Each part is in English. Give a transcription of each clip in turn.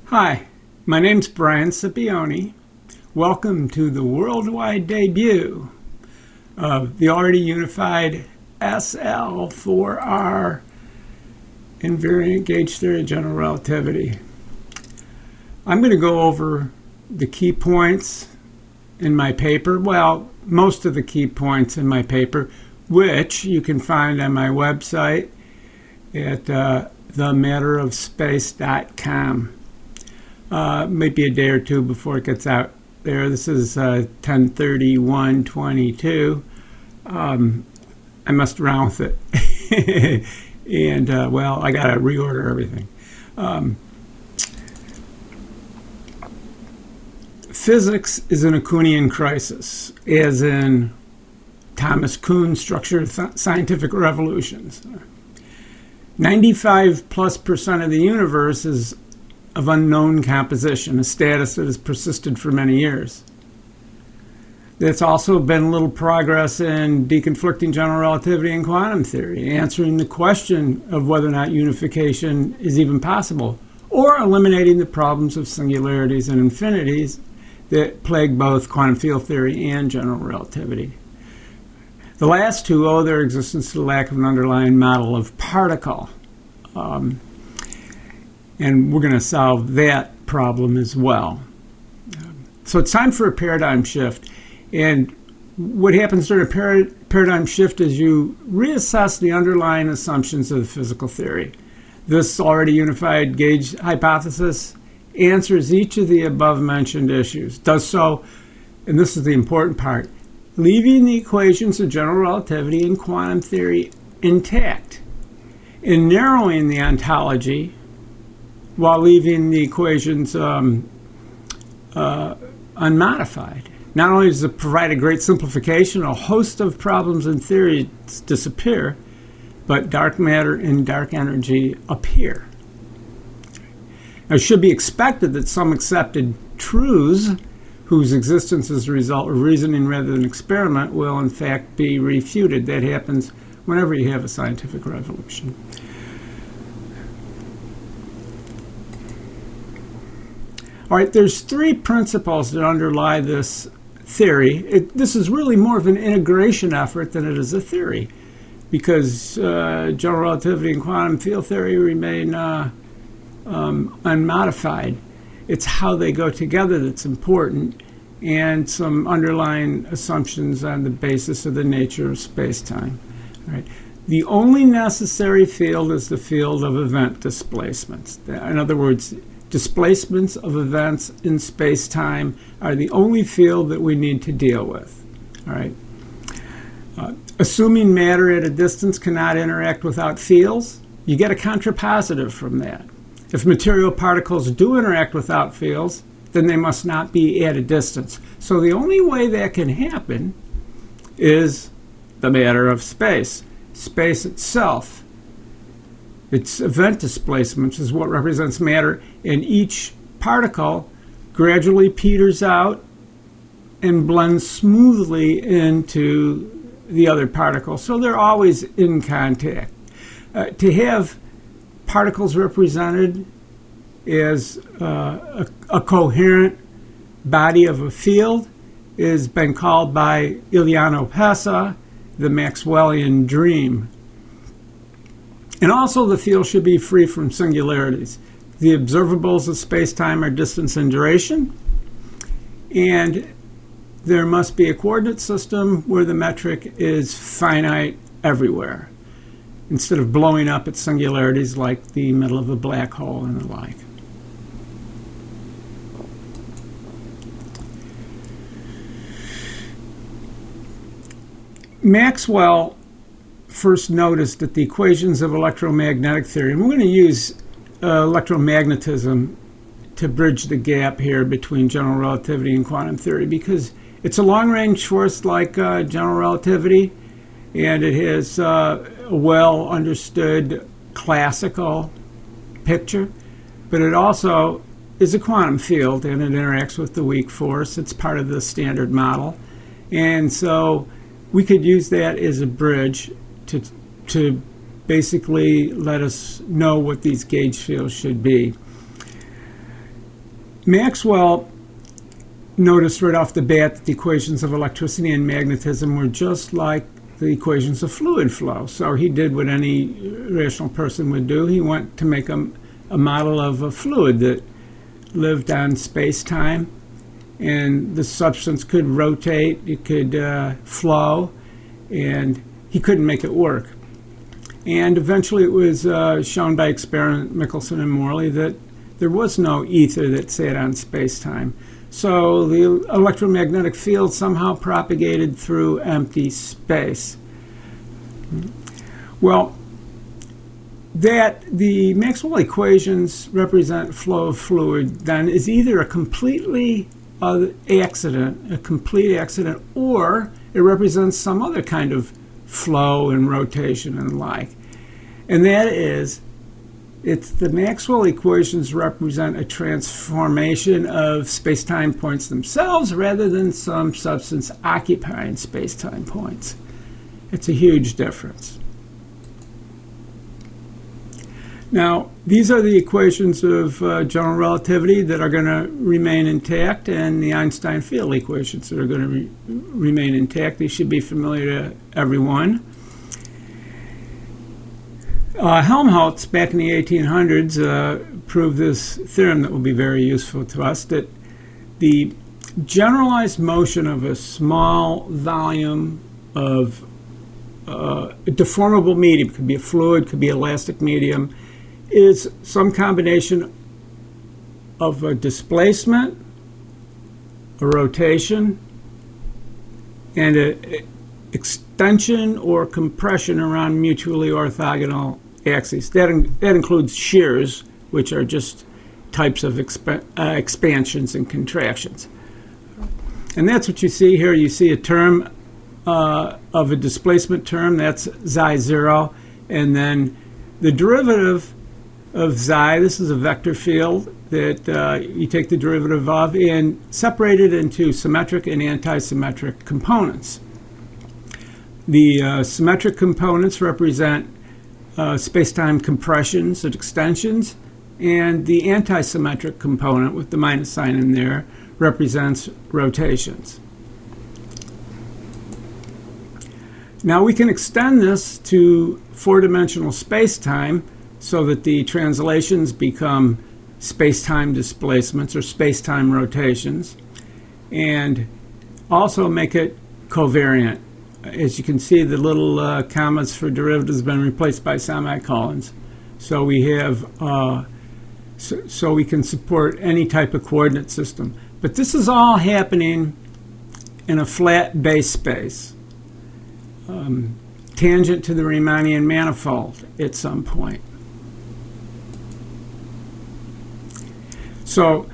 Hi, my name's Brian Scipione. Welcome to the worldwide debut of the already unified SL4R invariant gauge theory of general relativity. I'm going to go over the key points in my paper, well, most of the key points in my paper, which you can find on my website at TheMatterOfSpace.com. Maybe a day or two before it gets out there. This is 10/31/22. I messed around with it. And, well, I got to reorder everything. Physics is an Kuhnian crisis, as in Thomas Kuhn's structured scientific revolutions. 95+% of the universe is of unknown composition, a status that has persisted for many years. There's also been little progress in deconflicting general relativity and quantum theory, answering the question of whether or not unification is even possible, or eliminating the problems of singularities and infinities that plague both quantum field theory and general relativity. The last two owe their existence to the lack of an underlying model of particle. And we're going to solve that problem as well. So it's time for a paradigm shift. And what happens during a paradigm shift is you reassess the underlying assumptions of the physical theory. This already unified gauge hypothesis answers each of the above-mentioned issues. Does so, and this is the important part, leaving the equations of general relativity and quantum theory intact, and narrowing the ontology while leaving the equations unmodified. Not only does it provide a great simplification, a host of problems in theory disappear, but dark matter and dark energy appear. Now, it should be expected that some accepted truths, whose existence is a result of reasoning rather than experiment, will in fact be refuted. That happens whenever you have a scientific revolution. All right, there's three principles that underlie this theory. This is really more of an integration effort than it is a theory, because general relativity and quantum field theory remain unmodified. It's how they go together that's important, and some underlying assumptions on the basis of the nature of space-time. All right. The only necessary field is the field of event displacements. In other words, displacements of events in space-time are the only field that we need to deal with. All right. Assuming matter at a distance cannot interact without fields, you get a contrapositive from that. If material particles do interact without fields, then they must not be at a distance. So the only way that can happen is the matter of space. Space itself, its event displacements, is what represents matter, and each particle gradually peters out and blends smoothly into the other particle. So they're always in contact. To have particles represented as a coherent body of a field has been called by Ileana Pesa the Maxwellian dream. And also the field should be free from singularities. The observables of space-time are distance and duration, and there must be a coordinate system where the metric is finite everywhere, instead of blowing up at singularities like the middle of a black hole and the like. Maxwell first noticed that the equations of electromagnetic theory, and we're going to use electromagnetism to bridge the gap here between general relativity and quantum theory, because it's a long-range force like general relativity, and it has a well-understood classical picture, but it also is a quantum field, and it interacts with the weak force. It's part of the standard model, and so we could use that as a bridge to basically let us know what these gauge fields should be. Maxwell noticed right off the bat that the equations of electricity and magnetism were just like the equations of fluid flow. So he did what any rational person would do. He went to make a model of a fluid that lived on space-time, and the substance could rotate, it could flow, and he couldn't make it work. And eventually it was shown by experiment Michelson and Morley that there was no ether that sat on space-time. So the electromagnetic field somehow propagated through empty space. Well, that the Maxwell equations represent flow of fluid then is either a complete accident, or it represents some other kind of flow and rotation and the like. And that is, it's the Maxwell equations represent a transformation of space-time points themselves rather than some substance occupying space-time points. It's a huge difference. Now, these are the equations of general relativity that are going to remain intact, and the Einstein field equations that are going to remain intact. These should be familiar to everyone. Helmholtz, back in the 1800s, proved this theorem that will be very useful to us, that the generalized motion of a small volume of a deformable medium, could be a fluid, could be elastic medium, is some combination of a displacement, a rotation, and an extension or compression around mutually orthogonal axes. That includes shears, which are just types of expansions and contractions. And that's what you see here. You see a term of a displacement term, that's xi0, and then the derivative of xi, this is a vector field that you take the derivative of and separate it into symmetric and anti-symmetric components. The symmetric components represent space-time compressions and extensions, and the anti-symmetric component with the minus sign in there represents rotations. Now we can extend this to four-dimensional space-time so that the translations become space-time displacements or space-time rotations, and also make it covariant. As you can see, the little commas for derivatives have been replaced by semicolons. So we have, so we can support any type of coordinate system. But this is all happening in a flat base space, tangent to the Riemannian manifold at some point. So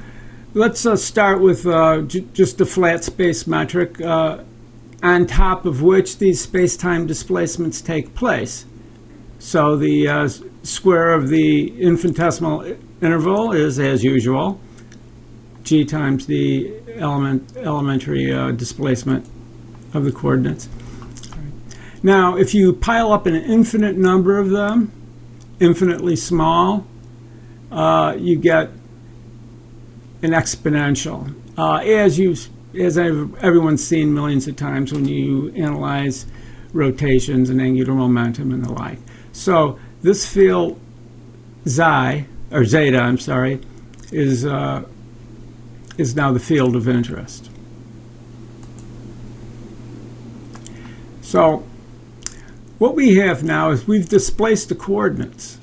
let's start with just the flat space metric, on top of which these space-time displacements take place. So the square of the infinitesimal interval is, as usual, g times the elementary displacement of the coordinates. Now, if you pile up an infinite number of them, infinitely small, you get an exponential. As everyone's seen millions of times when you analyze rotations and angular momentum and the like. So this field zeta, is now the field of interest. So what we have now is we've displaced the coordinates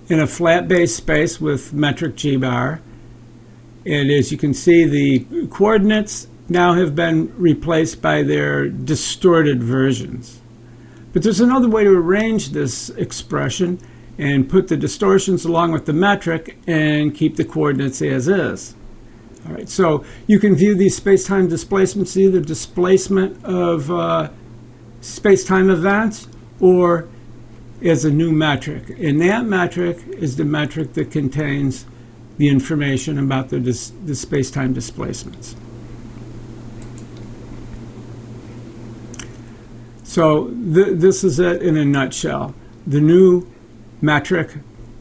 in a flat base space with metric g bar. And as you can see, the coordinates now have been replaced by their distorted versions. But there's another way to arrange this expression and put the distortions along with the metric and keep the coordinates as is. All right, so you can view these space-time displacements either displacement of space-time events or as a new metric. And that metric is the metric that contains the information about the space-time displacements. So this is it in a nutshell. The new metric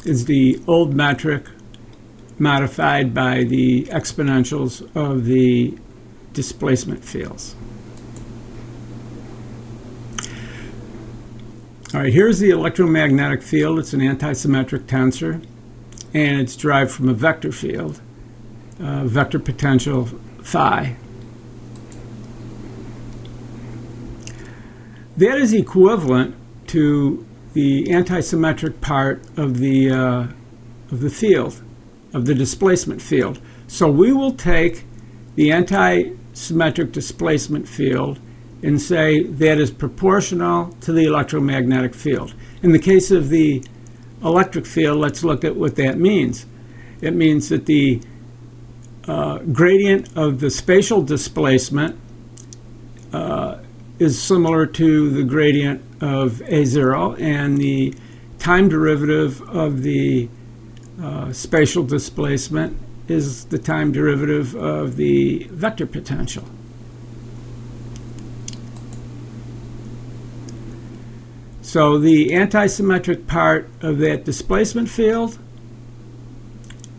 is the old metric modified by the exponentials of the displacement fields. All right, here's the electromagnetic field. It's an antisymmetric tensor, and it's derived from a vector field, vector potential phi. That is equivalent to the antisymmetric part of the field, of the displacement field. So we will take the antisymmetric displacement field and say that is proportional to the electromagnetic field. In the case of the electric field, let's look at what that means. It means that the gradient of the spatial displacement is similar to the gradient of A0, and the time derivative of the spatial displacement is the time derivative of the vector potential. So the antisymmetric part of that displacement field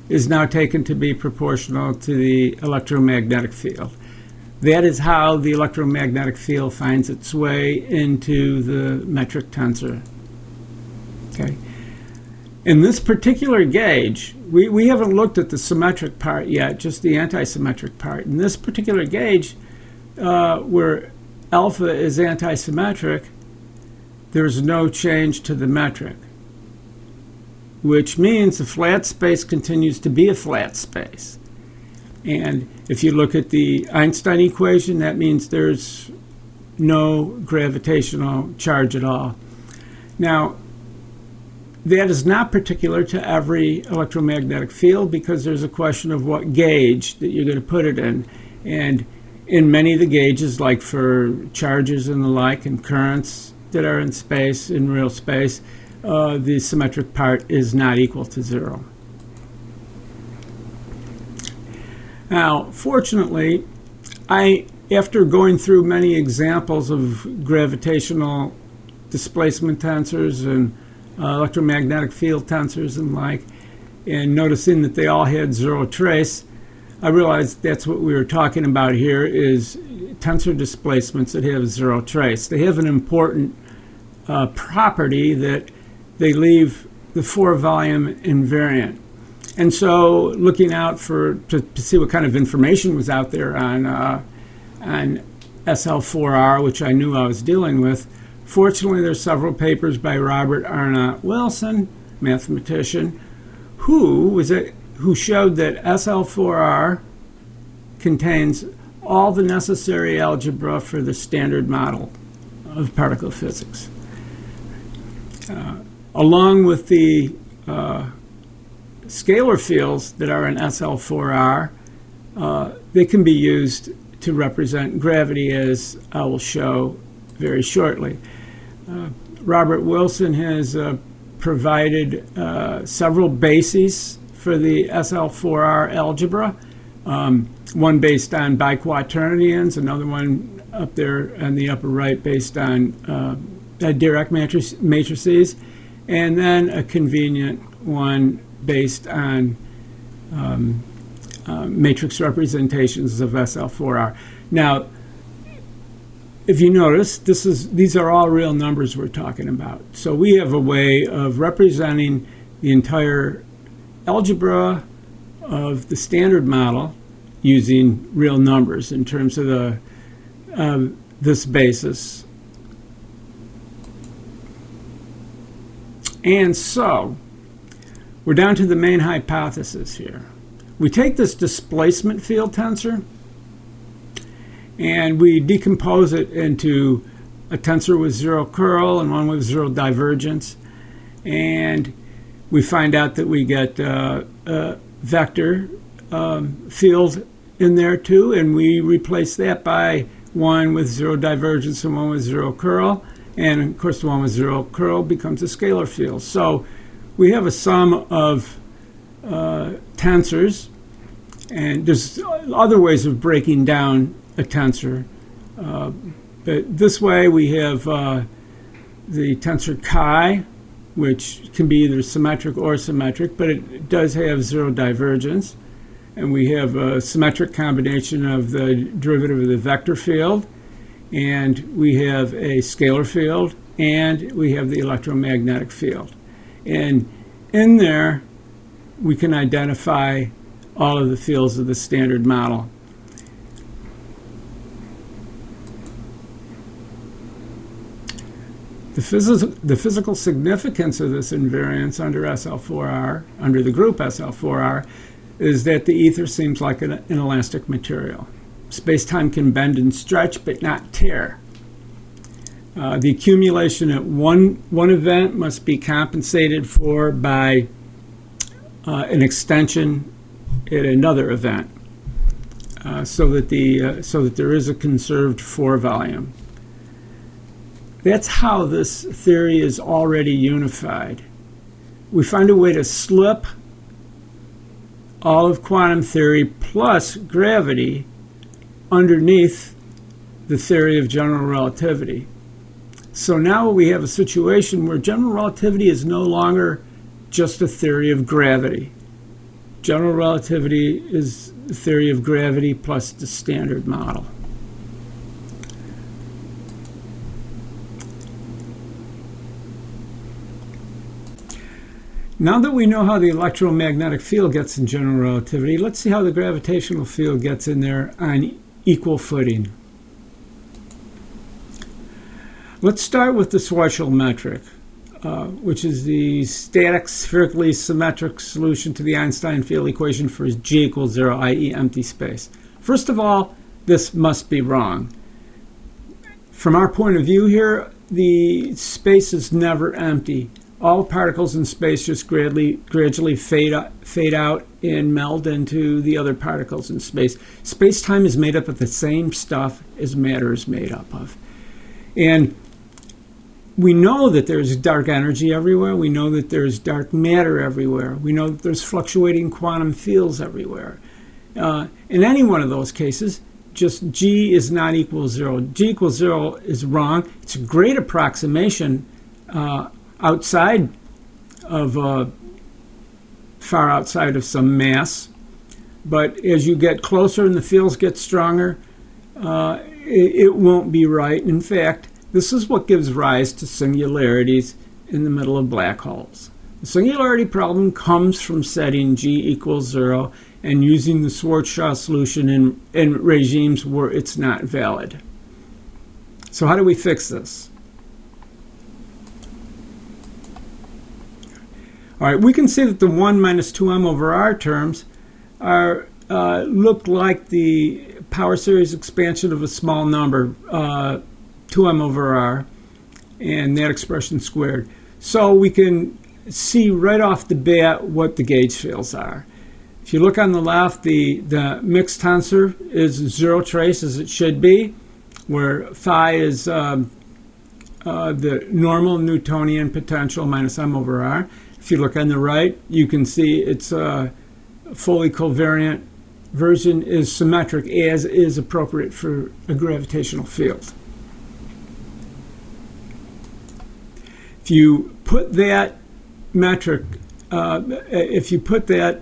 is now taken to be proportional to the electromagnetic field. That is how the electromagnetic field finds its way into the metric tensor. Okay. In this particular gauge, we haven't looked at the symmetric part yet, just the antisymmetric part. In this particular gauge, where alpha is antisymmetric, there's no change to the metric, which means the flat space continues to be a flat space. And if you look at the Einstein equation, that means there's no gravitational charge at all. Now, that is not particular to every electromagnetic field, because there's a question of what gauge that you're going to put it in. And in many of the gauges, like for charges and the like, and currents that are in space, in real space, the symmetric part is not equal to 0. Now, fortunately, after going through many examples of gravitational displacement tensors and electromagnetic field tensors and like, and noticing that they all had 0 trace, I realized that's what we were talking about here, is tensor displacements that have 0 trace. They have an important property that they leave the 4-volume invariant. And so looking out to see what kind of information was out there on SL4R, which I knew I was dealing with, fortunately there's several papers by Robert Arnott-Wilson, mathematician, who showed that SL4R contains all the necessary algebra for the standard model of particle physics. Along with the scalar fields that are in SL4R, they can be used to represent gravity, as I will show very shortly. Robert Wilson has provided several bases for the SL4R algebra, one based on biquaternions, another one up there in the upper right based on Dirac matrices, and then a convenient one based on matrix representations of SL4R. Now, if you notice, these are all real numbers we're talking about. So we have a way of representing the entire algebra of the standard model using real numbers in terms of this basis. And so we're down to the main hypothesis here. We take this displacement field tensor and we decompose it into a tensor with 0 curl and one with 0 divergence, and we find out that we get a vector field in there too, and we replace that by one with 0 divergence and one with 0 curl, and of course the one with 0 curl becomes a scalar field. So we have a sum of tensors, and there's other ways of breaking down a tensor, but this way we have the tensor chi which can be either symmetric or symmetric, but it does have zero divergence. And we have a symmetric combination of the derivative of the vector field, and we have a scalar field, and we have the electromagnetic field. And in there, we can identify all of the fields of the standard model. The physical significance of this invariance under SL4R, under the group SL4R, is that the ether seems like an elastic material. Space-time can bend and stretch, but not tear. The accumulation at one event must be compensated for by an extension at another event, so that there is a conserved 4 volume. That's how this theory is already unified. We find a way to slip all of quantum theory plus gravity underneath the theory of general relativity. So now we have a situation where general relativity is no longer just a theory of gravity. General relativity is the theory of gravity plus the standard model. Now that we know how the electromagnetic field gets in general relativity, let's see how the gravitational field gets in there on equal footing. Let's start with the Schwarzschild metric, which is the static spherically symmetric solution to the Einstein field equation for G equals 0, i.e. empty space. First of all, this must be wrong. From our point of view here, the space is never empty. All particles in space just gradually fade out and meld into the other particles in space. Space-time is made up of the same stuff as matter is made up of. And we know that there's dark energy everywhere. We know that there's dark matter everywhere. We know that there's fluctuating quantum fields everywhere. In any one of those cases, just G is not equal 0. G equals 0 is wrong. It's a great approximation outside of far outside of some mass, but as you get closer and the fields get stronger, it won't be right. In fact, this is what gives rise to singularities in the middle of black holes. The singularity problem comes from setting G equals 0 and using the Schwarzschild solution in regimes where it's not valid. So how do we fix this? All right, we can see that the 1 minus 2m over r terms are look like the power series expansion of a small number, 2m over r, and that expression squared. So we can see right off the bat what the gauge fields are. If you look on the left, the mixed tensor is 0 trace, as it should be, where phi is the normal Newtonian potential minus m over r. If you look on the right, you can see its fully covariant version is symmetric, as is appropriate for a gravitational field. If you put that metric, if you put that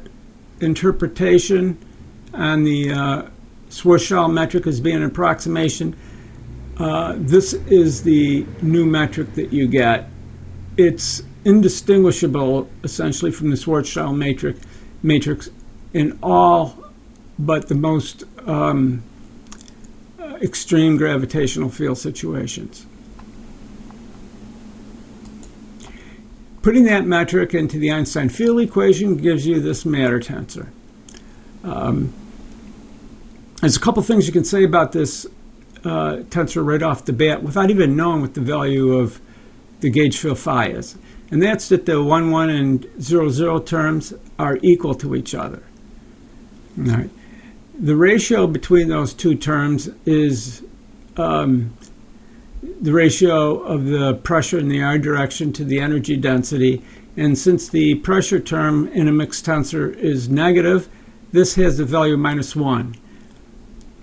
interpretation on the Schwarzschild metric as being an approximation, this is the new metric that you get. It's indistinguishable essentially from the Schwarzschild matrix in all but the most extreme gravitational field situations. Putting that metric into the Einstein field equation gives you this matter tensor. There's a couple things you can say about this tensor right off the bat without even knowing what the value of the gauge field phi is. And that's that the 1, 1, and 0, 0 terms are equal to each other. All right. The ratio between those two terms is the ratio of the pressure in the r direction to the energy density. And since the pressure term in a mixed tensor is negative, this has the value minus 1.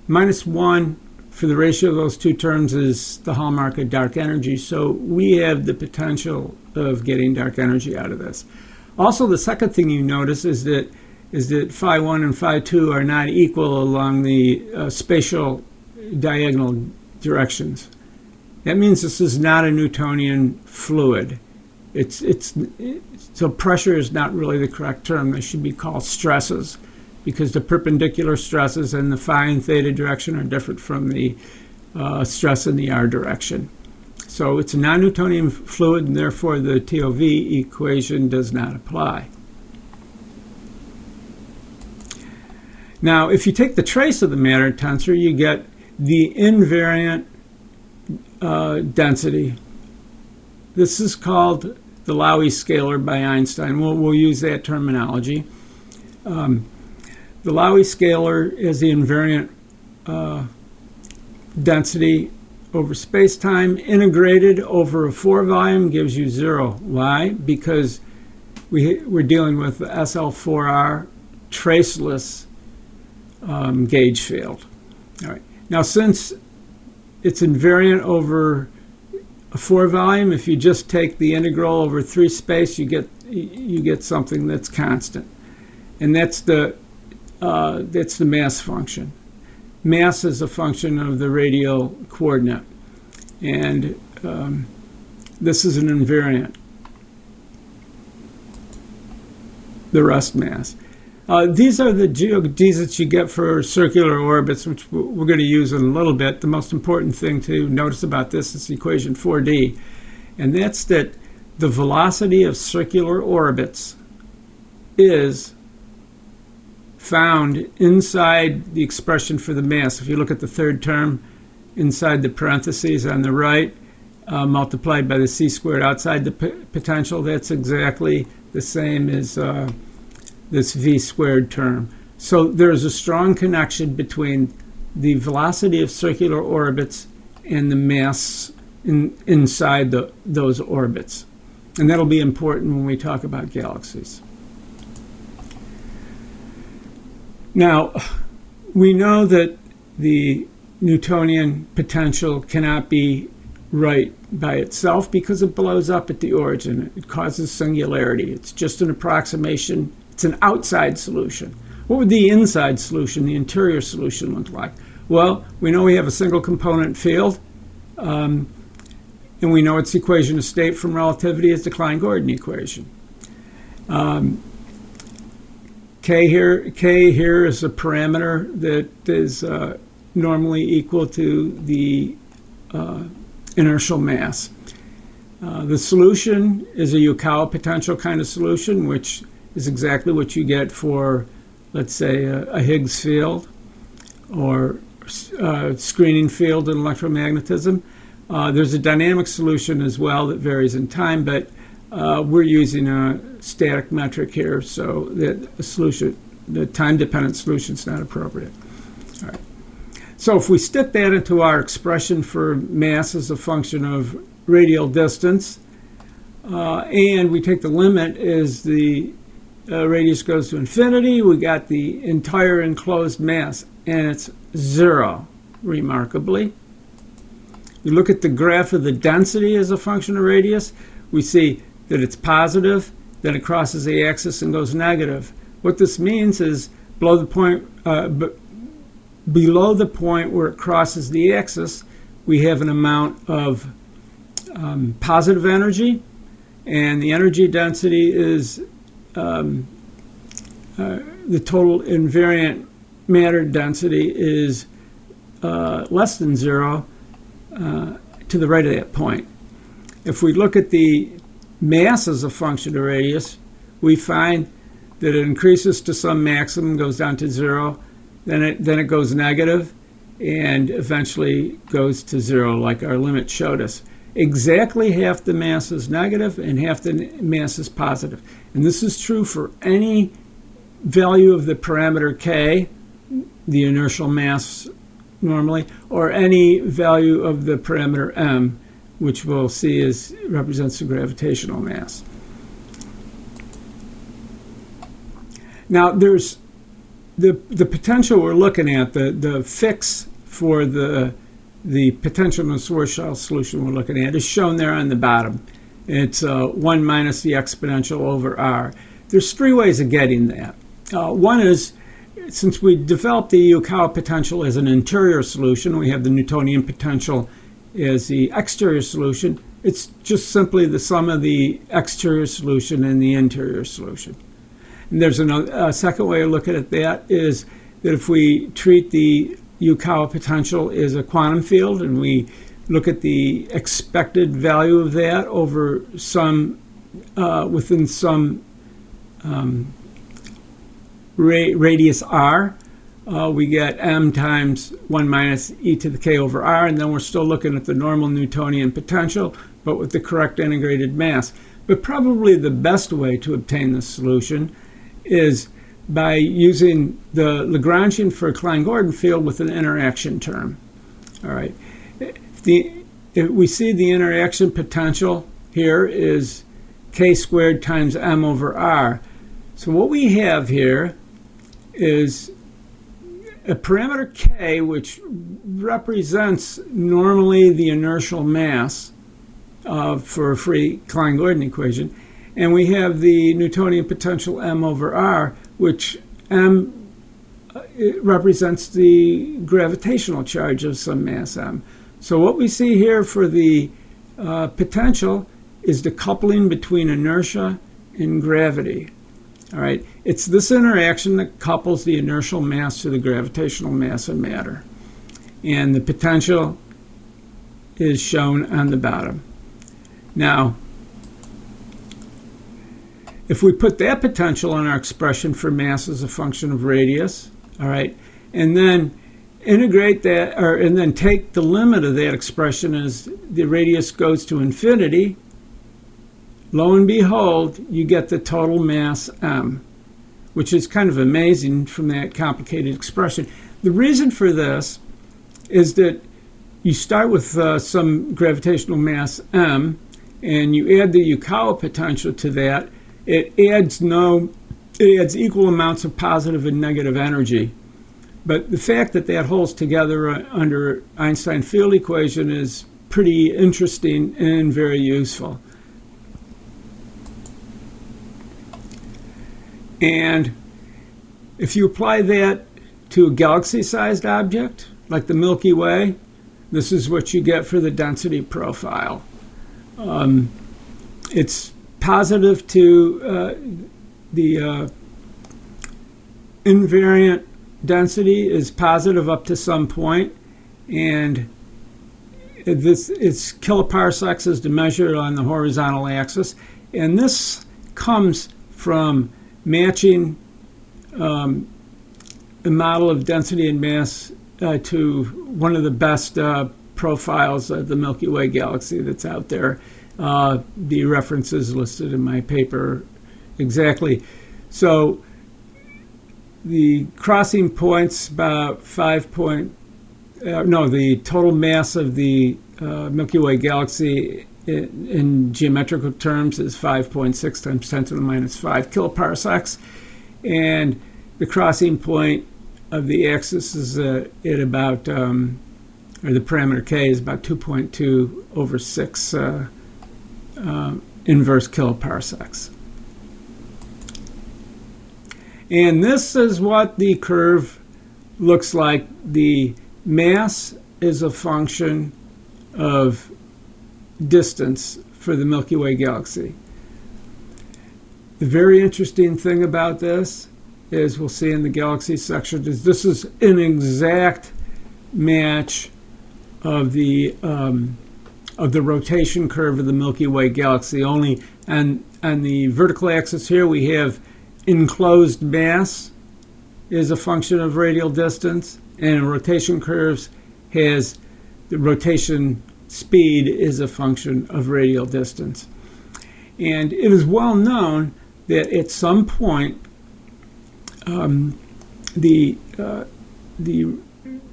Minus 1 for the ratio of those two terms is the hallmark of dark energy. So we have the potential of getting dark energy out of this. Also, the second thing you notice is that phi 1 and phi 2 are not equal along the spatial diagonal directions. That means this is not a Newtonian fluid. So pressure is not really the correct term. They should be called stresses, because the perpendicular stresses in the phi and theta direction are different from the stress in the r direction. So it's a non-Newtonian fluid, and therefore the TOV equation does not apply. Now, if you take the trace of the matter tensor, you get the invariant density. This is called the Laue scalar by Einstein. We'll use that terminology. The Laue scalar is the invariant density over space-time. Integrated over a 4-volume gives you 0. Why? Because we're dealing with the SL4R traceless gauge field. All right. Now, since it's invariant over a 4-volume, if you just take the integral over 3 space, you get something that's constant, and that's the mass function. Mass is a function of the radial coordinate, and this is an invariant, the rest mass. These are the geodesics you get for circular orbits, which we're going to use in a little bit. The most important thing to notice about this is equation 4D, and that's that the velocity of circular orbits is found inside the expression for the mass. If you look at the third term inside the parentheses on the right, multiplied by the c squared outside the potential, that's exactly the same as this v squared term. So there's a strong connection between the velocity of circular orbits and the mass inside those orbits. And that'll be important when we talk about galaxies. Now, we know that the Newtonian potential cannot be right by itself because it blows up at the origin. It causes singularity. It's just an approximation. It's an outside solution. What would the inside solution, the interior solution, look like? Well, we know we have a single component field, and we know its equation of state from relativity is the Klein-Gordon equation. K here is a parameter that is normally equal to the inertial mass. The solution is a Yukawa potential kind of solution, which is exactly what you get for, let's say, a Higgs field or screening field in electromagnetism. There's a dynamic solution as well that varies in time, but we're using a static metric here, so that the time-dependent solution is not appropriate. All right. So if we stick that into our expression for mass as a function of radial distance, and we take the limit as the radius goes to infinity, we got the entire enclosed mass, and it's 0, remarkably. We look at the graph of the density as a function of radius, we see that it's positive, then it crosses the axis and goes negative. What this means is below the point where it crosses the axis, we have an amount of positive energy, and the energy density is the total invariant matter density is less than 0 to the right of that point. If we look at the mass as a function of radius, we find that it increases to some maximum, goes down to 0, then it goes negative, and eventually goes to 0, like our limit showed us. Exactly half the mass is negative and half the mass is positive. And this is true for any value of the parameter k, the inertial mass normally, or any value of the parameter m, which we'll see represents the gravitational mass. Now, there's the potential we're looking at, the fix for the potential in the Schwarzschild solution we're looking at is shown there on the bottom. It's 1 minus the exponential over r. There's three ways of getting that. One is, since we developed the Yukawa potential as an interior solution, we have the Newtonian potential as the exterior solution. It's just simply the sum of the exterior solution and the interior solution. And there's a second way of looking at that is that if we treat the Yukawa potential as a quantum field and we look at the expected value of that over some within some radius r, we get m times 1 minus e to the k over r, and then we're still looking at the normal Newtonian potential, but with the correct integrated mass. But probably the best way to obtain this solution is by using the Lagrangian for a Klein-Gordon field with an interaction term. All right. If we see the interaction potential here is k squared times m over r. So what we have here is a parameter k, which represents normally the inertial mass for a free Klein-Gordon equation. And we have the Newtonian potential m over r, which m represents the gravitational charge of some mass m. So what we see here for the potential is the coupling between inertia and gravity. All right, it's this interaction that couples the inertial mass to the gravitational mass of matter. And the potential is shown on the bottom. Now, if we put that potential in our expression for mass as a function of radius, all right, and then integrate that, and then take the limit of that expression as the radius goes to infinity, lo and behold, you get the total mass m, which is kind of amazing from that complicated expression. The reason for this is that you start with some gravitational mass m, and you add the Yukawa potential to that. It adds equal amounts of positive and negative energy. But the fact that that holds together under Einstein field equation is pretty interesting and very useful. And if you apply that to a galaxy-sized object, like the Milky Way, this is what you get for the density profile. It's positive to the invariant density is positive up to some point, and this it's kiloparsecs is to measure on the horizontal axis, and this comes from matching a model of density and mass to one of the best profiles of the Milky Way galaxy that's out there. The references listed in my paper exactly. So the crossing points about the total mass of the Milky Way galaxy in geometrical terms is 5.6 times 10 to the minus 5 kiloparsecs, and the crossing point of the axis is at about, or the parameter k is about 2.2 over 6 inverse kiloparsecs. And this is what the curve looks like. The mass is a function of distance for the Milky Way galaxy. The very interesting thing about this is, we'll see in the galaxy section, is this is an exact match of the rotation curve of the Milky Way galaxy. Only on the vertical axis here we have enclosed mass is a function of radial distance, and in rotation curves has the rotation speed is a function of radial distance. And it is well known that at some point the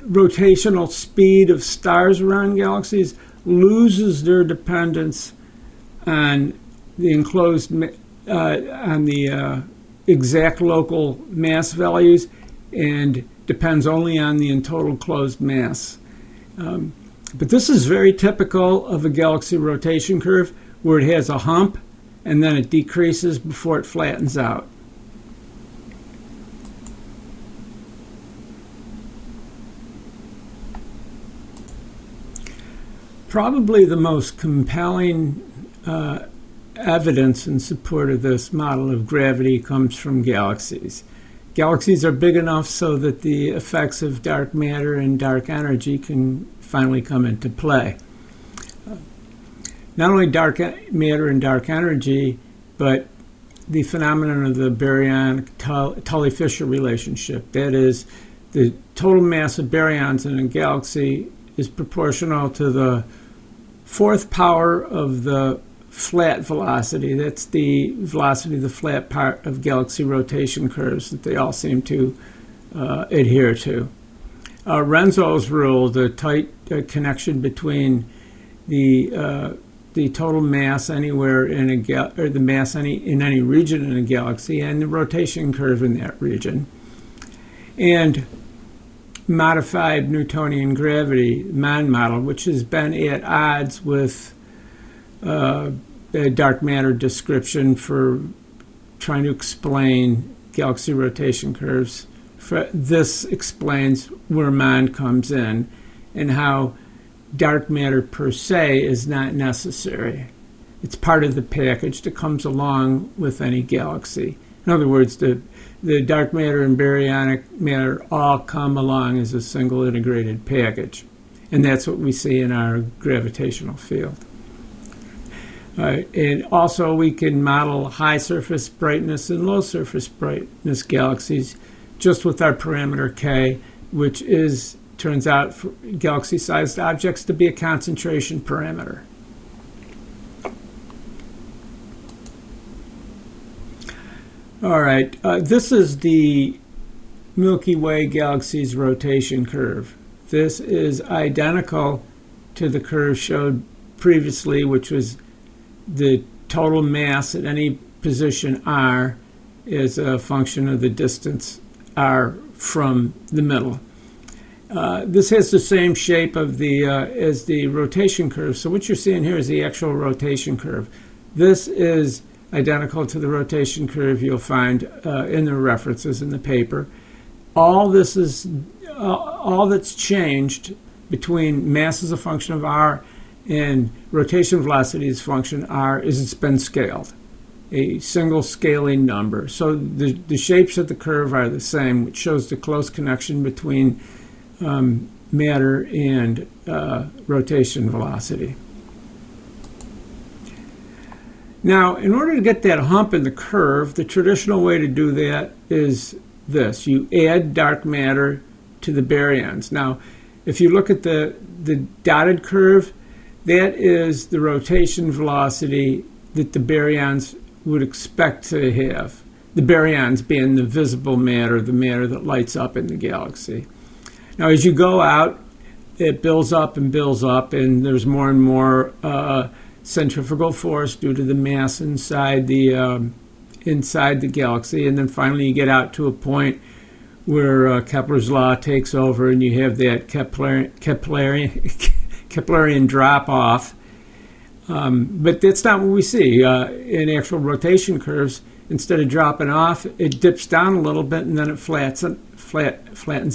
rotational speed of stars around galaxies loses their dependence on the enclosed on the exact local mass values, and depends only on the in total closed mass. But this is very typical of a galaxy rotation curve, where it has a hump and then it decreases before it flattens out. Probably the most compelling evidence in support of this model of gravity comes from galaxies. Galaxies are big enough so that the effects of dark matter and dark energy can finally come into play. Not only dark matter and dark energy, but the phenomenon of the baryonic-Tully-Fisher relationship. That is, the total mass of baryons in a galaxy is proportional to the fourth power of the flat velocity. That's the velocity of the flat part of galaxy rotation curves that they all seem to adhere to. Renzo's rule, the tight connection between the total mass anywhere in or the mass in any region in a galaxy and the rotation curve in that region, and modified Newtonian gravity, Mann model, which has been at odds with the dark matter description for trying to explain galaxy rotation curves. This explains where Mann comes in and how dark matter per se is not necessary. It's part of the package that comes along with any galaxy. In other words, the dark matter and baryonic matter all come along as a single integrated package. And that's what we see in our gravitational field. And also we can model high surface brightness and low surface brightness galaxies just with our parameter K, which turns out for galaxy-sized objects to be a concentration parameter. All right, this is the Milky Way galaxy's rotation curve. This is identical to the curve showed previously, which was the total mass at any position r is a function of the distance r from the middle. This has the same shape of as the rotation curve. So what you're seeing here is the actual rotation curve. This is identical to the rotation curve you'll find in the references in the paper. All that's changed between mass as a function of r and rotation velocity as a function r is it's been scaled, a single scaling number. So the shapes of the curve are the same, which shows the close connection between matter and rotation velocity. Now, in order to get that hump in the curve, the traditional way to do that is this. You add dark matter to the baryons. Now, if you look at the dotted curve, that is the rotation velocity that the baryons would expect to have. The baryons being the visible matter, the matter that lights up in the galaxy. Now, as you go out, it builds up, and there's more and more centrifugal force due to the mass inside the galaxy, and then finally you get out to a point where Kepler's law takes over, and you have that Keplerian drop off. But that's not what we see in actual rotation curves. Instead of dropping off, it dips down a little bit, and then it flattens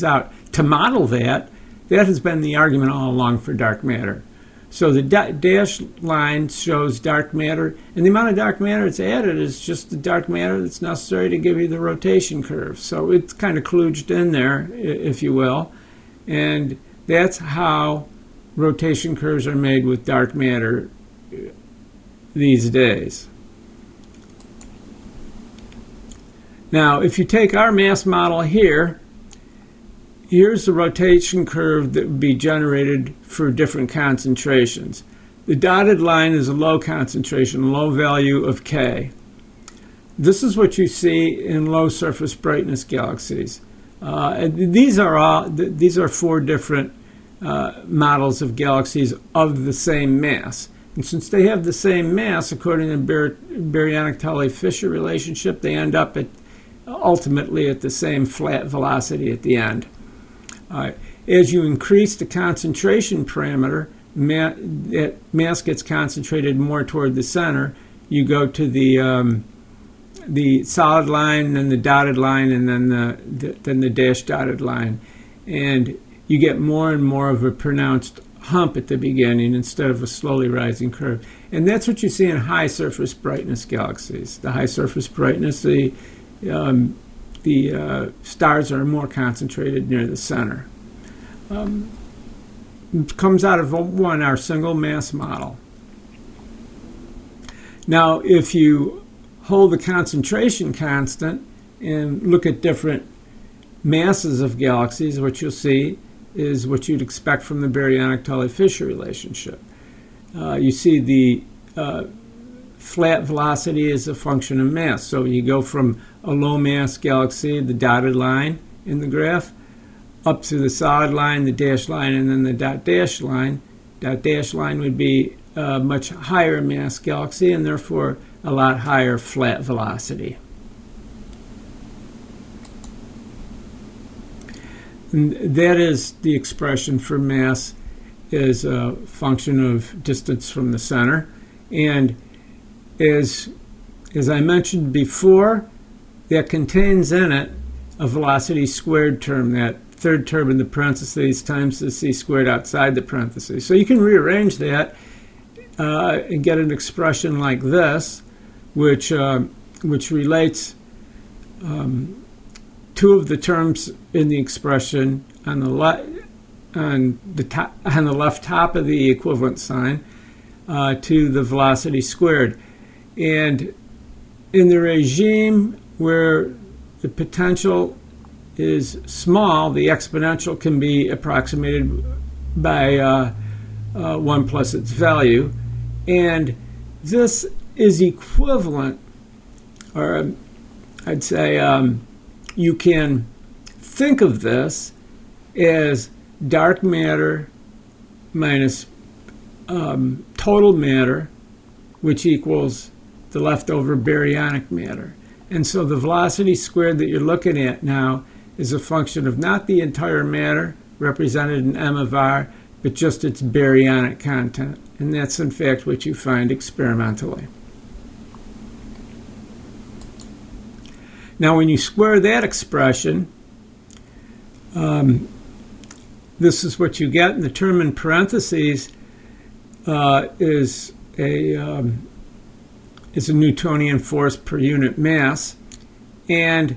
out. To model that has been the argument all along for dark matter. So the dashed line shows dark matter, and the amount of dark matter that's added is just the dark matter that's necessary to give you the rotation curve. So it's kind of kludged in there, if you will. And that's how rotation curves are made with dark matter these days. Now, if you take our mass model here, here's the rotation curve that would be generated for different concentrations. The dotted line is a low concentration, low value of K. This is what you see in low surface brightness galaxies. These are four different models of galaxies of the same mass. And since they have the same mass, according to the baryonic-Tully-Fisher relationship, they end up ultimately at the same flat velocity at the end. As you increase the concentration parameter, that mass gets concentrated more toward the center, you go to the solid line, then the dotted line, and then the dashed dotted line, and you get more and more of a pronounced hump at the beginning instead of a slowly rising curve. And that's what you see in high surface brightness galaxies. The high surface brightness, the stars are more concentrated near the center. It comes out of our single mass model. Now, if you hold the concentration constant and look at different masses of galaxies, what you'll see is what you'd expect from the baryonic-Tully-Fisher relationship. You see the flat velocity is a function of mass. So you go from a low mass galaxy, the dotted line in the graph, up to the solid line, the dashed line, and then the dot dash line. Dot dash line would be a much higher mass galaxy and therefore a lot higher flat velocity. And that is the expression for mass as a function of distance from the center. And as I mentioned before, that contains in it a velocity squared term, that third term in the parentheses times the c squared outside the parentheses. So you can rearrange that and get an expression like this, which relates two of the terms in the expression on the left top of the equivalent sign to the velocity squared. And in the regime where the potential is small, the exponential can be approximated by 1 plus its value. And this is equivalent, or I'd say you can think of this as dark matter minus total matter, which equals the leftover baryonic matter. And so the velocity squared that you're looking at now is a function of not the entire matter represented in m of r, but just its baryonic content. And that's in fact what you find experimentally. Now, when you square that expression, this is what you get. And the term in parentheses is a Newtonian force per unit mass. And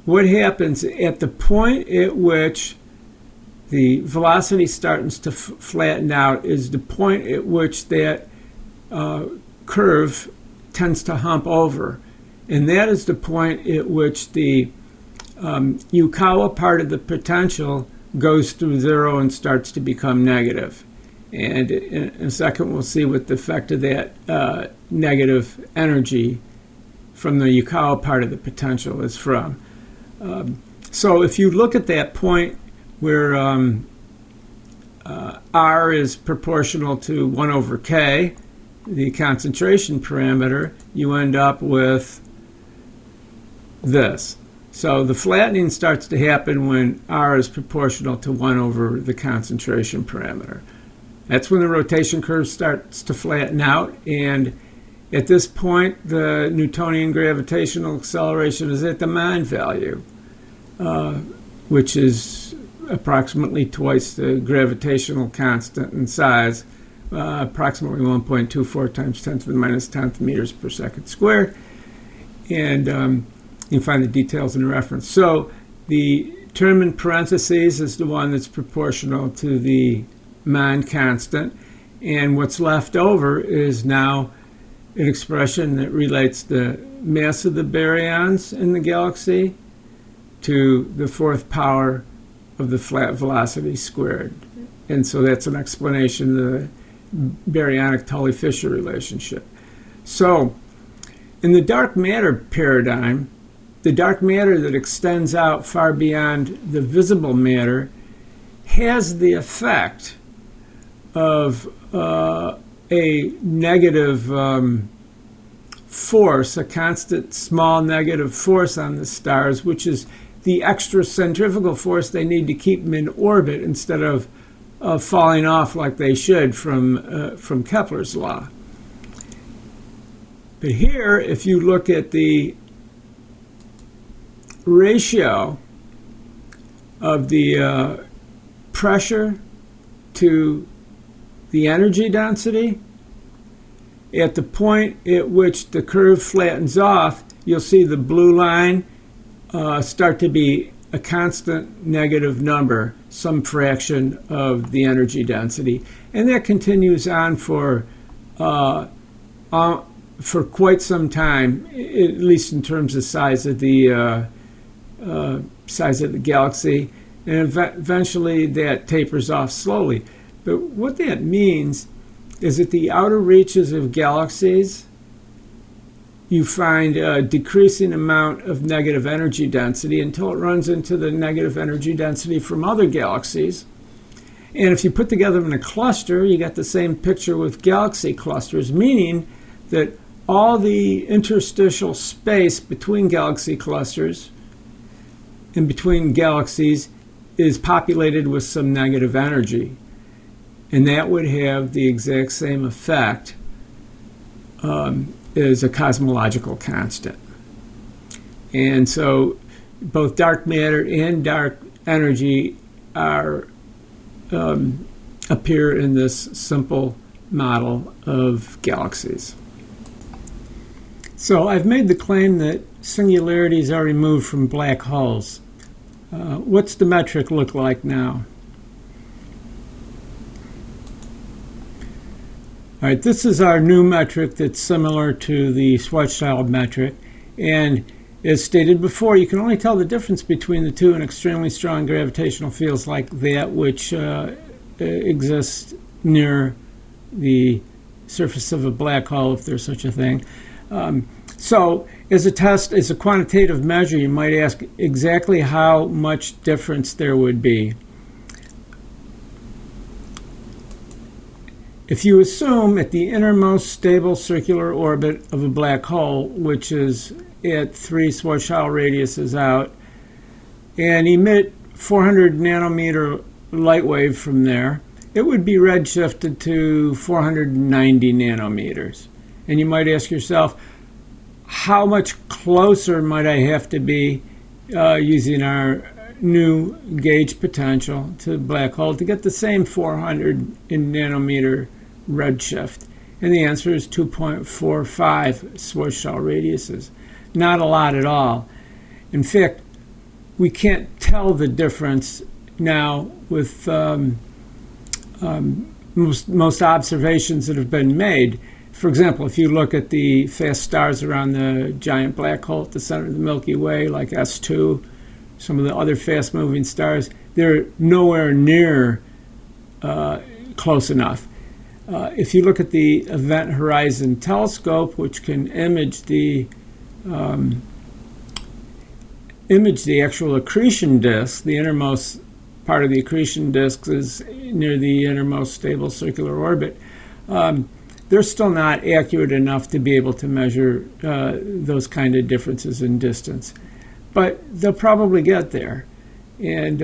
what happens at the point at which the velocity starts to flatten out is the point at which that curve tends to hump over. And that is the point at which the Yukawa part of the potential goes through zero and starts to become negative. And in a second, we'll see what the effect of that negative energy from the Yukawa part of the potential is from. So if you look at that point where R is proportional to 1 over K, the concentration parameter, you end up with this. So the flattening starts to happen when R is proportional to 1 over the concentration parameter. That's when the rotation curve starts to flatten out, and at this point the Newtonian gravitational acceleration is at the mean value, which is approximately twice the gravitational constant in size, approximately 1.24 times 10 to the minus 10th meters per second squared. And you can find the details in the reference. So the term in parentheses is the one that's proportional to the Mann constant, and what's left over is now an expression that relates the mass of the baryons in the galaxy to the fourth power of the flat velocity squared. And so that's an explanation of the baryonic-Tully-Fisher relationship. So in the dark matter paradigm, the dark matter that extends out far beyond the visible matter has the effect of a negative force, a constant small negative force on the stars, which is the extra centrifugal force they need to keep them in orbit instead of falling off like they should from Kepler's law. But here, if you look at the ratio of the pressure to the energy density, at the point at which the curve flattens off, you'll see the blue line start to be a constant negative number, some fraction of the energy density. And that continues on for quite some time, at least in terms of size of the galaxy. And eventually that tapers off slowly. But what that means is that the outer reaches of galaxies, you find a decreasing amount of negative energy density until it runs into the negative energy density from other galaxies. And if you put together in a cluster, you get the same picture with galaxy clusters, meaning that all the interstitial space between galaxy clusters and between galaxies is populated with some negative energy. And that would have the exact same effect as a cosmological constant. And so both dark matter and dark energy appear in this simple model of galaxies. So I've made the claim that singularities are removed from black holes. What's the metric look like now? All right, this is our new metric that's similar to the Schwarzschild metric. And as stated before, you can only tell the difference between the two in extremely strong gravitational fields like that which exists near the surface of a black hole, if there's such a thing. So as a test, as a quantitative measure, you might ask exactly how much difference there would be. If you assume at the innermost stable circular orbit of a black hole, which is at 3 Schwarzschild radiuses out, and emit 400 nanometer light wave from there, it would be redshifted to 490 nanometers. And you might ask yourself, how much closer might I have to be using our new gauge potential to the black hole to get the same 400 nanometer redshift? And the answer is 2.45 Schwarzschild radiuses. Not a lot at all. In fact, we can't tell the difference now with most observations that have been made. For example, if you look at the fast stars around the giant black hole at the center of the Milky Way, like S2, some of the other fast-moving stars, they're nowhere near close enough. If you look at the Event Horizon Telescope, which can image the actual accretion disk, the innermost part of the accretion disk is near the innermost stable circular orbit. They're still not accurate enough to be able to measure those kind of differences in distance. But they'll probably get there. And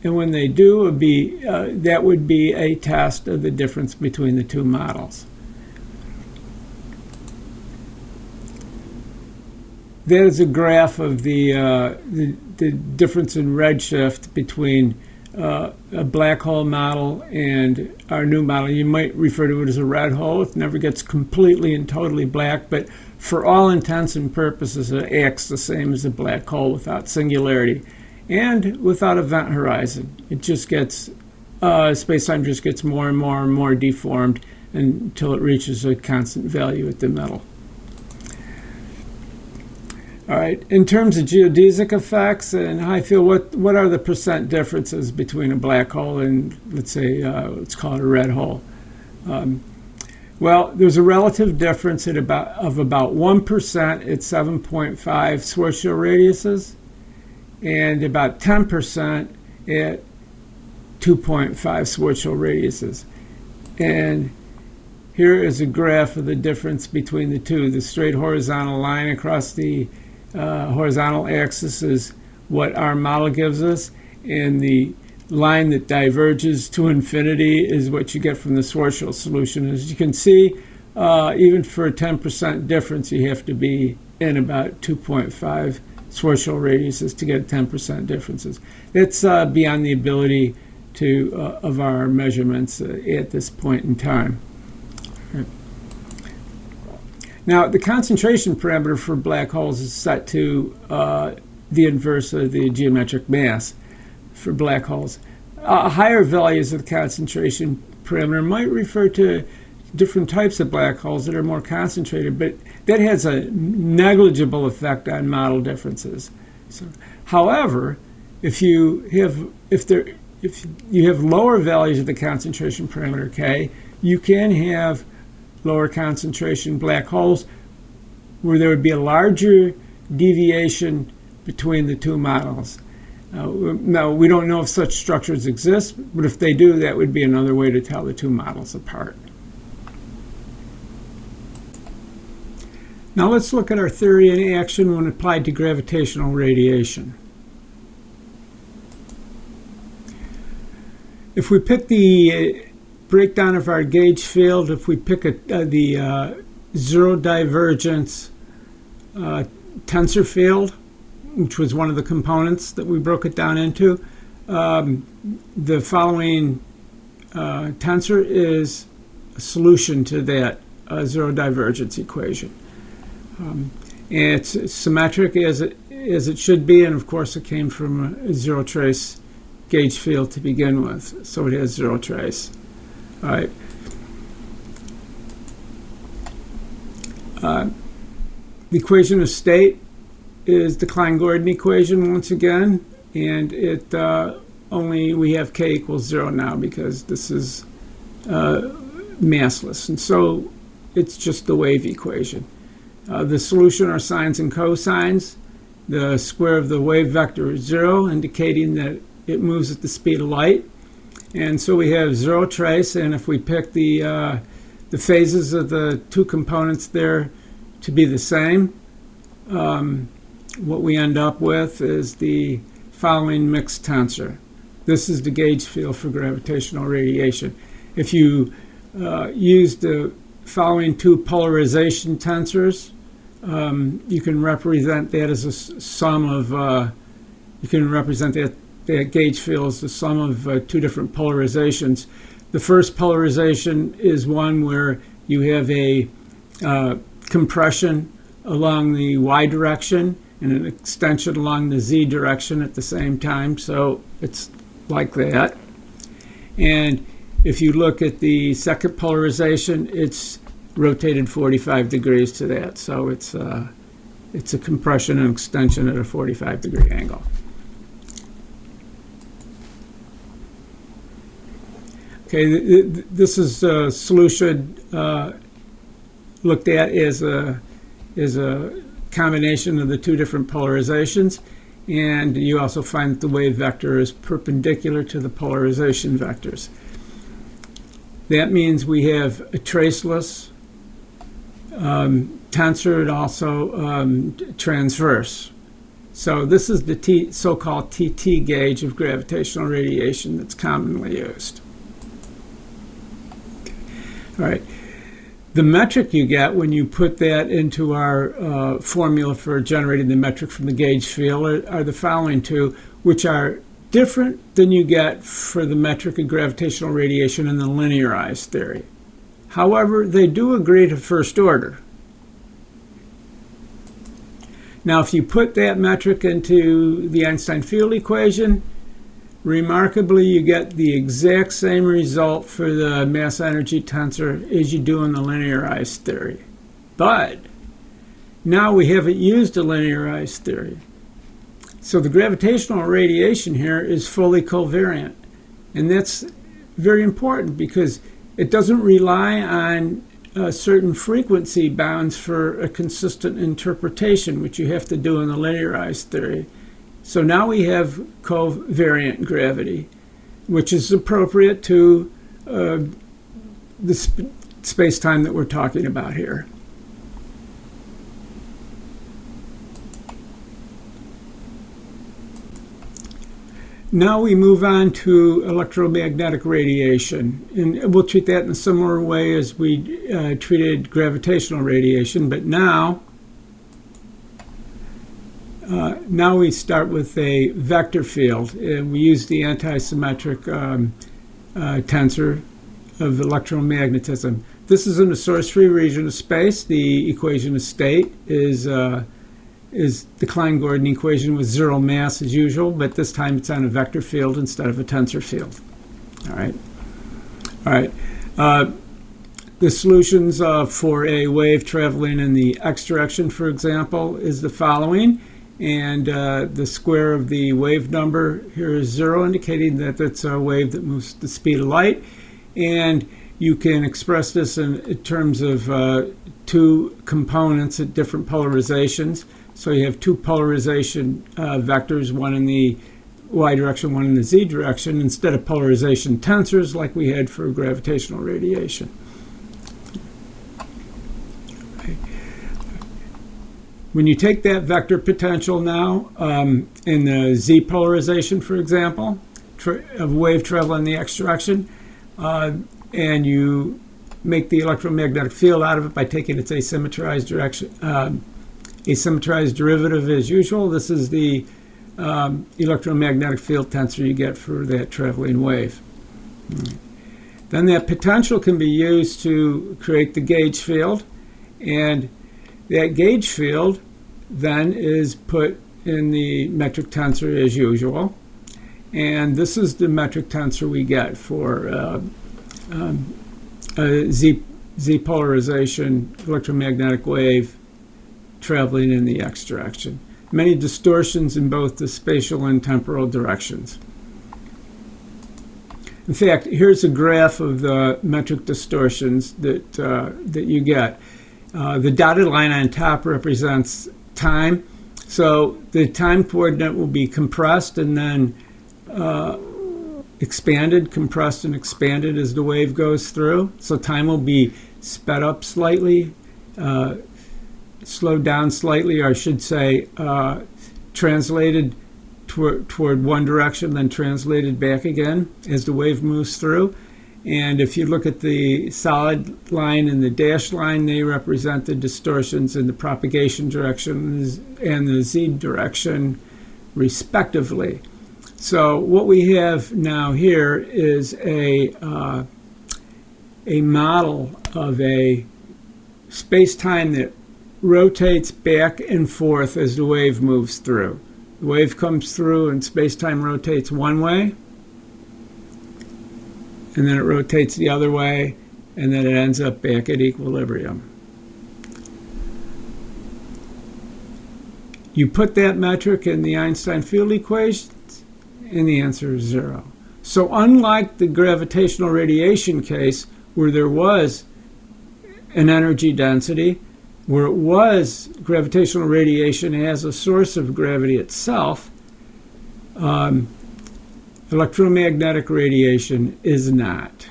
when they do, that would be a test of the difference between the two models. That is a graph of the difference in redshift between a black hole model and our new model. You might refer to it as a red hole. It never gets completely and totally black, but for all intents and purposes, it acts the same as a black hole without singularity and without event horizon. It just gets, space-time just gets more and more and more deformed until it reaches a constant value at the middle. All right, in terms of geodesic effects and high field, what are the percent differences between a black hole and, let's say, let's call it a red hole? Well, there's a relative difference of about 1% at 7.5 Schwarzschild radiuses and about 10% at 2.5 Schwarzschild radiuses. And here is a graph of the difference between the two. The straight horizontal line across the horizontal axis is what our model gives us, and the line that diverges to infinity is what you get from the Schwarzschild solution. As you can see, even for a 10% difference, you have to be in about 2.5 Schwarzschild radiuses to get 10% differences. It's beyond the ability of our measurements at this point in time. Right. Now, the concentration parameter for black holes is set to the inverse of the geometric mass for black holes. Higher values of the concentration parameter might refer to different types of black holes that are more concentrated, but that has a negligible effect on model differences. So, however, if you have lower values of the concentration parameter K, you can have lower concentration black holes where there would be a larger deviation between the two models. Now, we don't know if such structures exist, but if they do, that would be another way to tell the two models apart. Now let's look at our theory in action when applied to gravitational radiation. If we pick the breakdown of our gauge field, if we pick the zero divergence tensor field, which was one of the components that we broke it down into, the following tensor is a solution to that zero divergence equation. And it's symmetric as it should be, and of course it came from a zero trace gauge field to begin with, so it has zero trace. All right. The equation of state is the Klein-Gordon equation once again, and it we have k equals 0 now because this is massless, and so it's just the wave equation. The solution are sines and cosines. The square of the wave vector is 0, indicating that it moves at the speed of light. And so we have zero trace, and if we pick the phases of the two components there to be the same, what we end up with is the following mixed tensor. This is the gauge field for gravitational radiation. If you use the following two polarization tensors, you can represent that as a sum of, you can represent that gauge field as the sum of two different polarizations. The first polarization is one where you have a compression along the y direction and an extension along the z direction at the same time, so it's like that. And if you look at the second polarization, it's rotated 45 degrees to that, so it's a compression and extension at a 45-degree angle. Okay, this is a solution looked at as a combination of the two different polarizations, and you also find that the wave vector is perpendicular to the polarization vectors. That means we have a traceless tensor and also transverse. So this is the so-called TT gauge of gravitational radiation that's commonly used. All right. The metric you get when you put that into our formula for generating the metric from the gauge field are the following two, which are different than you get for the metric of gravitational radiation in the linearized theory. However, they do agree to first order. Now, if you put that metric into the Einstein field equation, remarkably, you get the exact same result for the mass-energy tensor as you do in the linearized theory. But now we haven't used a linearized theory. So the gravitational radiation here is fully covariant. And that's very important because it doesn't rely on certain frequency bounds for a consistent interpretation, which you have to do in the linearized theory. So now we have covariant gravity, which is appropriate to the space-time that we're talking about here. Now we move on to electromagnetic radiation, and we'll treat that in a similar way as we treated gravitational radiation, but now we start with a vector field, and we use the anti-symmetric tensor of electromagnetism. This is in a source-free region of space. The equation of state is the Klein-Gordon equation with zero mass as usual, but this time it's on a vector field instead of a tensor field. All right. The solutions for a wave traveling in the x direction, for example, is the following. And the square of the wave number here is 0, indicating that it's a wave that moves at the speed of light. And you can express this in terms of two components at different polarizations. So you have two polarization vectors, one in the y direction, one in the z direction, instead of polarization tensors like we had for gravitational radiation. Okay. When you take that vector potential now in the z polarization, for example, of wave travel in the x direction, and you make the electromagnetic field out of it by taking its asymmetrized direction, asymmetrized derivative as usual. This is the electromagnetic field tensor you get for that traveling wave. Then that potential can be used to create the gauge field, and that gauge field then is put in the metric tensor as usual, and this is the metric tensor we get for a z polarization electromagnetic wave traveling in the x direction. Many distortions in both the spatial and temporal directions. In fact, here's a graph of the metric distortions that you get. The dotted line on top represents time. So the time coordinate will be compressed and then expanded, compressed and expanded as the wave goes through. So time will be sped up slightly, slowed down slightly, or I should say translated toward one direction, then translated back again as the wave moves through. And if you look at the solid line and the dashed line, they represent the distortions in the propagation direction and the z direction, respectively. So what we have now here is a model of a space-time that rotates back and forth as the wave moves through. The wave comes through and space-time rotates one way, and then it rotates the other way, and then it ends up back at equilibrium. You put that metric in the Einstein field equations, and the answer is 0. So unlike the gravitational radiation case, where there was an energy density, where it was gravitational radiation as a source of gravity itself, electromagnetic radiation is not.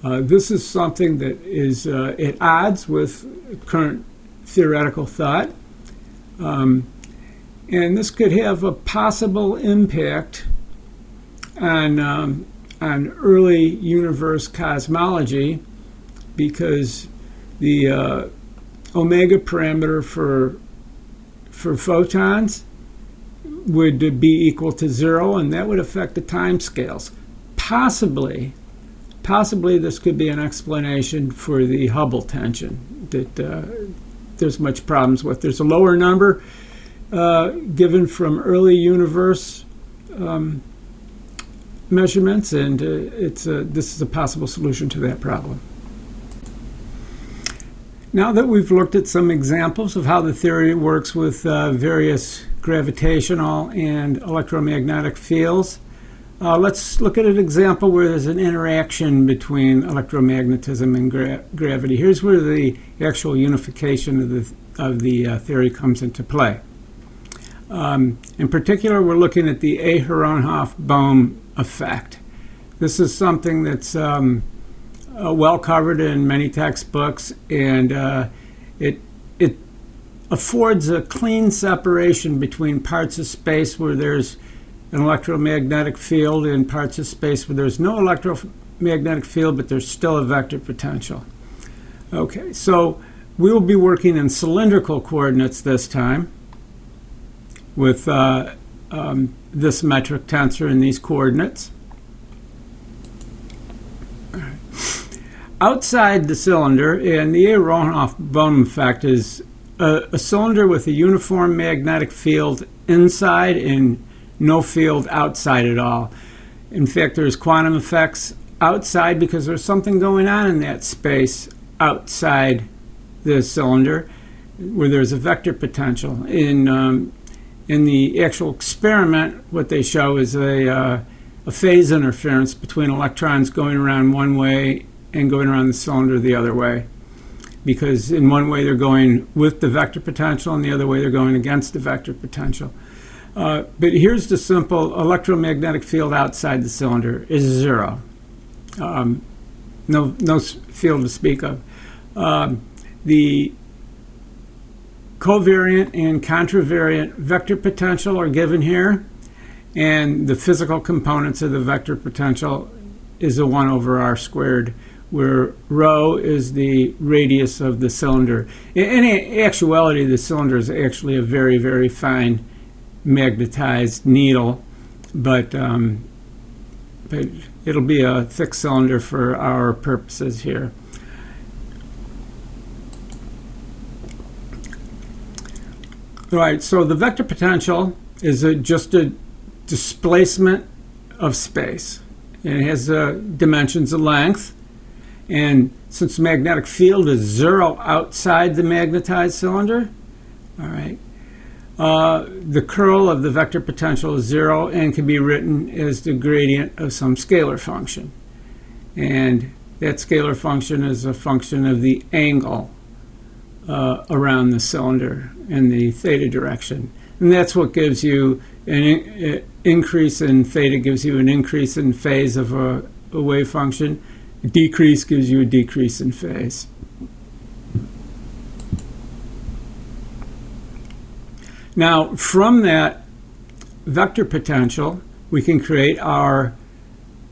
This is something that is at odds with current theoretical thought, and this could have a possible impact on early universe cosmology, because the omega parameter for photons would be equal to 0, and that would affect the time scales. Possibly this could be an explanation for the Hubble tension that there's much problems with. There's a lower number given from early universe measurements, and this is a possible solution to that problem. Now that we've looked at some examples of how the theory works with various gravitational and electromagnetic fields, let's look at an example where there's an interaction between electromagnetism and gravity. Here's where the actual unification of the theory comes into play. In particular, we're looking at the Aharonov-Bohm effect. This is something that's well covered in many textbooks, and it affords a clean separation between parts of space where there's an electromagnetic field in parts of space where there's no electromagnetic field, but there's still a vector potential. Okay, so we will be working in cylindrical coordinates this time with this metric tensor in these coordinates. Outside the cylinder, and the Aharonov-Bohm effect is a cylinder with a uniform magnetic field inside and no field outside at all. In fact, there's quantum effects outside because there's something going on in that space outside the cylinder where there's a vector potential. In the actual experiment, what they show is a phase interference between electrons going around one way and going around the cylinder the other way. Because in one way they're going with the vector potential and the other way they're going against the vector potential. But here's the simple electromagnetic field outside the cylinder is 0. No field to speak of. The covariant and contravariant vector potential are given here, and the physical components of the vector potential is a 1 over r squared, where rho is the radius of the cylinder. In actuality, the cylinder is actually a very, very fine magnetized needle, but it'll be a thick cylinder for our purposes here. All right, so the vector potential is just a displacement of space. And it has dimensions of length. And since the magnetic field is 0 outside the magnetized cylinder, all right, the curl of the vector potential is 0 and can be written as the gradient of some scalar function. And that scalar function is a function of the angle around the cylinder in the theta direction. And that's what gives you an increase in theta, gives you an increase in phase of a wave function. A decrease gives you a decrease in phase. Now, from that vector potential, we can create our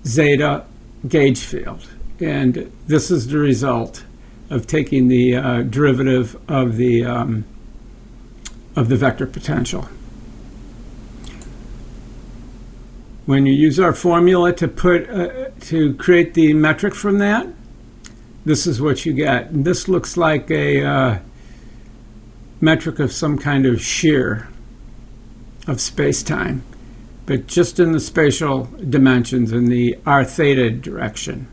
zeta gauge field. And this is the result of taking the derivative of the vector potential. When you use our formula to create the metric from that, this is what you get. And this looks like a metric of some kind of shear of space-time, but just in the spatial dimensions in the r theta direction,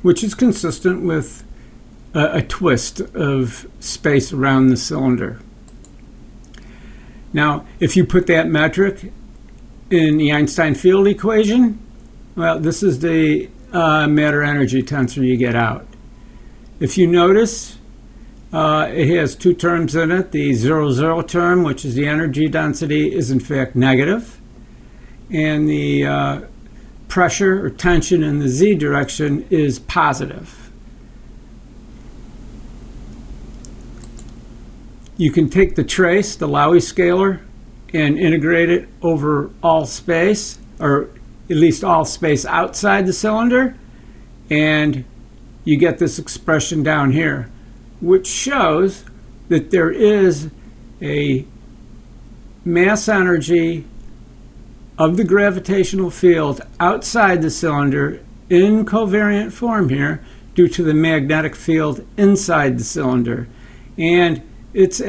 which is consistent with a twist of space around the cylinder. Now, if you put that metric in the Einstein field equation, well, this is the matter-energy tensor you get out. If you notice, it has two terms in it. The 0, term, which is the energy density, is in fact negative. And the pressure or tension in the z direction is positive. You can take the trace, the Laue scalar, and integrate it over all space, or at least all space outside the cylinder, and you get this expression down here, which shows that there is a mass energy of the gravitational field outside the cylinder in covariant form here due to the magnetic field inside the cylinder. And it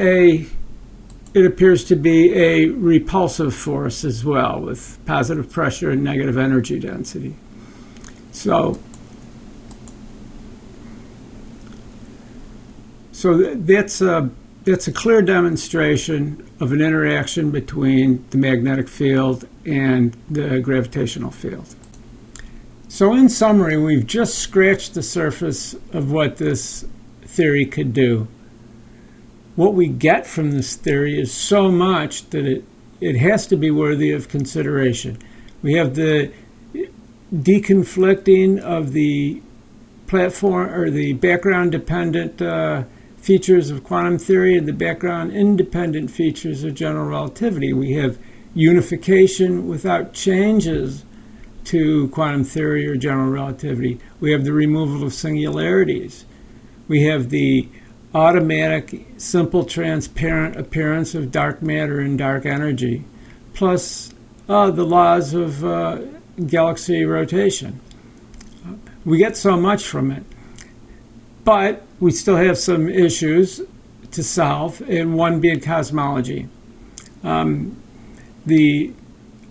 appears to be a repulsive force as well, with positive pressure and negative energy density. So that's a clear demonstration of an interaction between the magnetic field and the gravitational field. So in summary, we've just scratched the surface of what this theory could do. What we get from this theory is so much that it has to be worthy of consideration. We have the deconflicting of the platform or the background dependent features of quantum theory and the background independent features of general relativity. We have unification without changes to quantum theory or general relativity. We have the removal of singularities. We have the automatic, simple, transparent appearance of dark matter and dark energy, plus the laws of galaxy rotation. We get so much from it, but we still have some issues to solve, and one being cosmology. The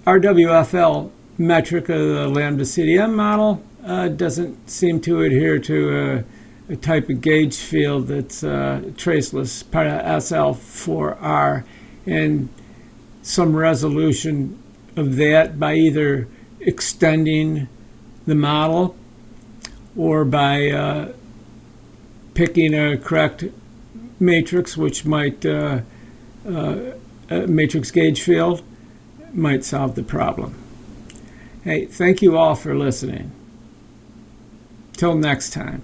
RWFL metric of the lambda CDM model doesn't seem to adhere to a type of gauge field that's traceless, part of SL4R, and some resolution of that by either extending the model or by picking a correct matrix, which might, a matrix gauge field, might solve the problem. Hey, thank you all for listening. Till next time.